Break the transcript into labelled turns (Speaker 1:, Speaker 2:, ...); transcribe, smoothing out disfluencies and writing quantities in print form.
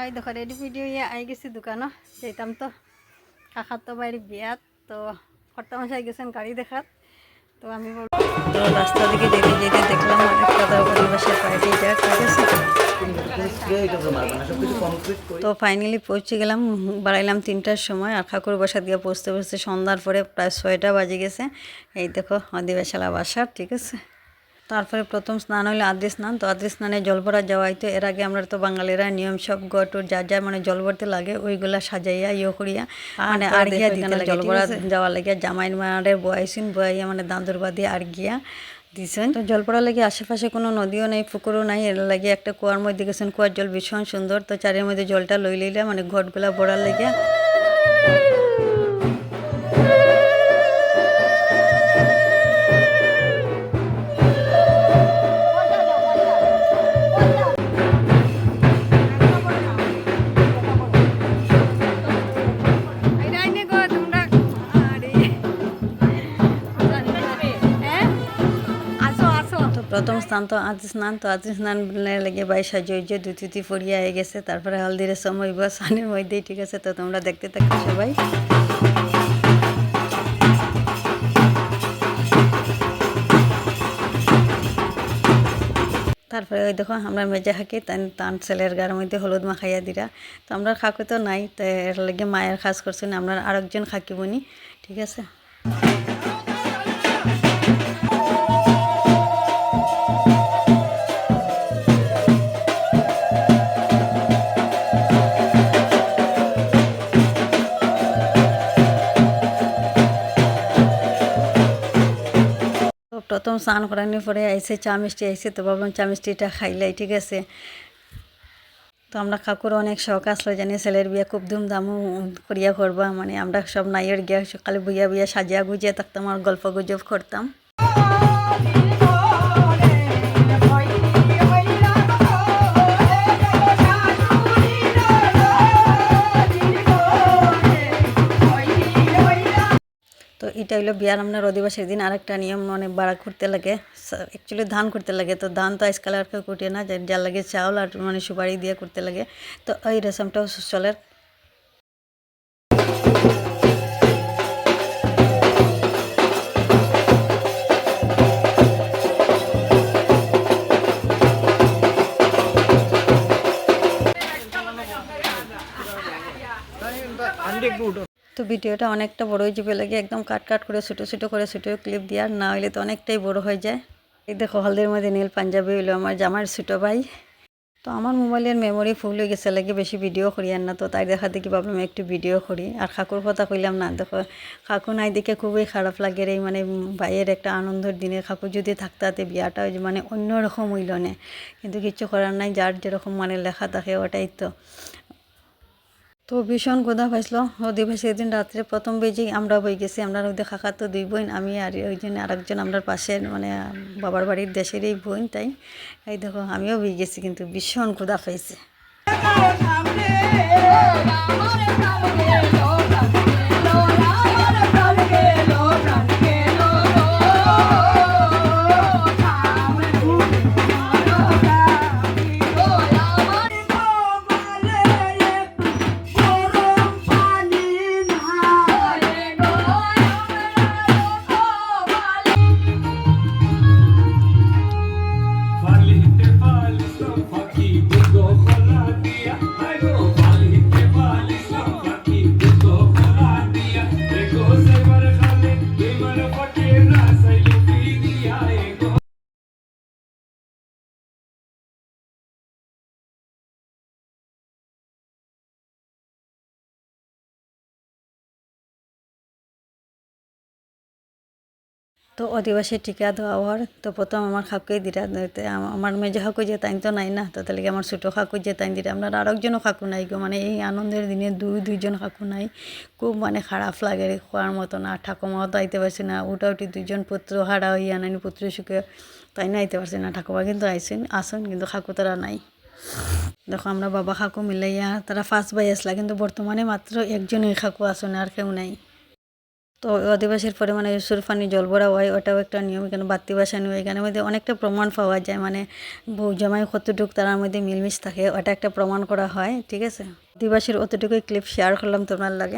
Speaker 1: এই দেখো ready video ইয়ে আই গেছি দোকানও যেতাম তো কাকার তো বাড়ি বিয়াত তো কর্তামশাই গেছেন গাড়ি দেখাত তো আমি তো রাস্তা দিকে যেতে যেতে দেখলাম অনেক কথা পরিবেশের পার্টি যা ঠিক আছে। তো ফাইনালি পৌঁছে গেলাম, বাড়াইলাম 3টার সময় আর ঠাকুর বাসা দিয়ে পৌঁছতে পৌঁছতে সন্ধ্যার পরে প্রায় 6টা বাজে গেছে। এই দেখো অধিবেশালা বাসার ঠিক আছে। তারপরে প্রথম স্নান হলো আদ্রি স্নান। তো আদ্রি স্নানে জল ভরা যাওয়া হইতো। এর আগে আমরা তো বাঙালিরা নিয়ম সব গটুর যা যা মানে জল ভরতে লাগে ওইগুলা সাজাইয়া করিয়া মানে আর গিয়া দিতে জল ভরা যাওয়া লাগে জামাইন মায়ের বয়াইছেন বয়াইয়া মানে দাঁদুর বাদে আর গিয়া দিছেন। তো জল পড়ার লাগে আশেপাশে কোনো নদীও নেই পুকুরও নাই, এর লাগে একটা কুয়ার মধ্যে গেছেন। কুয়ার জল ভীষণ সুন্দর। তো চারের মধ্যে জলটা লই লইলে মানে ঘটগুলা ভরার লাগে প্রথম স্নান তো আজ স্নান। তো আজ স্নান লেগে বাই সাজে দুতি ফরিয়া হয়ে গেছে। তারপরে হলদির সময় বা স্নানের মধ্যেই ঠিক আছে। তো তোমরা দেখতে থাকো সবাই। তারপরে ওই দেখো আমরা মেজা খাকি তান ছেলের গার মধ্যে হলুদ মাখাইয়া দিরা। তো আমরা খাকু তো নাই, তো এর লাগে মায়ের খাস করছেন আমরা আরেকজন খাকি বনি ঠিক আছে। তো প্রথম স্নান করানোর পরে আইসে চা মিষ্টি আইসে। তো ভাবলাম চা মিষ্টিটা খাইলাই ঠিক আছে। তো আমরা কাকুর অনেক শখ আসলো জানি ছেলের বিয়ে খুব ধুমধামও করিয়া করবা, মানে আমরা সব নাইয়ের গিয়া সকালে বুইয়া বুইয়া সাজিয়া গুজিয়া থাকতাম আর গল্প গুজব করতাম। তো এটা হইলো বিয়ার আপনার অধিবাসীর দিন। আরেকটা নিয়ম মানে বাড়া করতে লাগে, অ্যাকচুয়ালি ধান করতে লাগে। তো ধান তো আজকাল আর কেউ কুটে না, যার লাগে চাউল আর মানে সুপারি দিয়ে করতে লাগে। তো এই রেশমটাও চলে। তো ভিডিওটা অনেকটা বড় হয়ে যাবে লাগে, একদম কাট করে ছোটো ছোটো করে ছোটো ক্লিপ দিয়ে, আর না হইলে তো অনেকটাই বড় হয়ে যায়। এই দেখো হলদের মধ্যে নীল পাঞ্জাবি হইলো আমার জামার ছোটো ভাই। তো আমার মোবাইলের মেমোরি ফুল হয়ে গেছে লাগে, বেশি ভিডিও করি আর না। তো তাই দেখা দেখি ভাবলাম একটু ভিডিও করি। আর কাকুর কথা কইলাম না, দেখো কাকু নাই দেখে খুবই খারাপ লাগে রে, মানে ভাইয়ের একটা আনন্দের দিনে কাকু যদি থাকতে বিয়াটা মানে অন্যরকম হইল না। কিন্তু কিছু করার নাই, যার যেরকম মানে লেখা থাকে ওটাই তো। তো ভীষণ ক্ষুধা পাইছিল অধিবাসী দিন রাত্রে প্রথম বেজেই আমরা বই গেছি। আমরা ওই কাকা তো 2 বোন, আমি আর ওই জন্য আরেকজন আমরা পাশের মানে বাবার বাড়ির দেশেরই বোন। তাই এই দেখো আমিও বই গেছি, কিন্তু ভীষণ ক্ষুধা পাইছে। তো অধিবাসী টিকা দেওয়া হওয়ার তো প্রথম আমার খাকুই দিরা, আমার মেজো খাকু যে তাই তো নাই না। তো তাহলে আমার ছোটো খাকু যে তাই দিরা, আপনার আরেকজনও খাকু নাই গো। মানে এই আনন্দের দিনে দুইজন খাকু নাই, খুব মানে খারাপ লাগে খোয়ার মতো না। ঠাকুমাও তো আইতে পারছে না, উঠি 2জন পুত্র হারা হইয়া নাইনি, পুত্র সুখে তাই না আইতে পারছে না। ঠাকুমা কিন্তু আসুন কিন্তু খাকু তারা নাই। দেখো আমরা বাবা খাকু মিলাইয়া তারা 5 ভাই আসলা, কিন্তু বর্তমানে মাত্র একজনই খাকু আসুন, আর কেউ নাই। তো অধিবাসীর পরে মানে সুরফানি জল ভরা হয়, ওটাও একটা নিয়ম। এখানে বাতি বাসানো হয়, এখানের মধ্যে অনেকটা প্রমাণ পাওয়া যায়, মানে বউ জামাই কতটুক তার মধ্যে মিলমিশ থাকে ওটা একটা প্রমাণ করা হয়। ঠিক আছে, অধিবাসীর অতটুকুই ক্লিপ শেয়ার করলাম তোমার লাগে।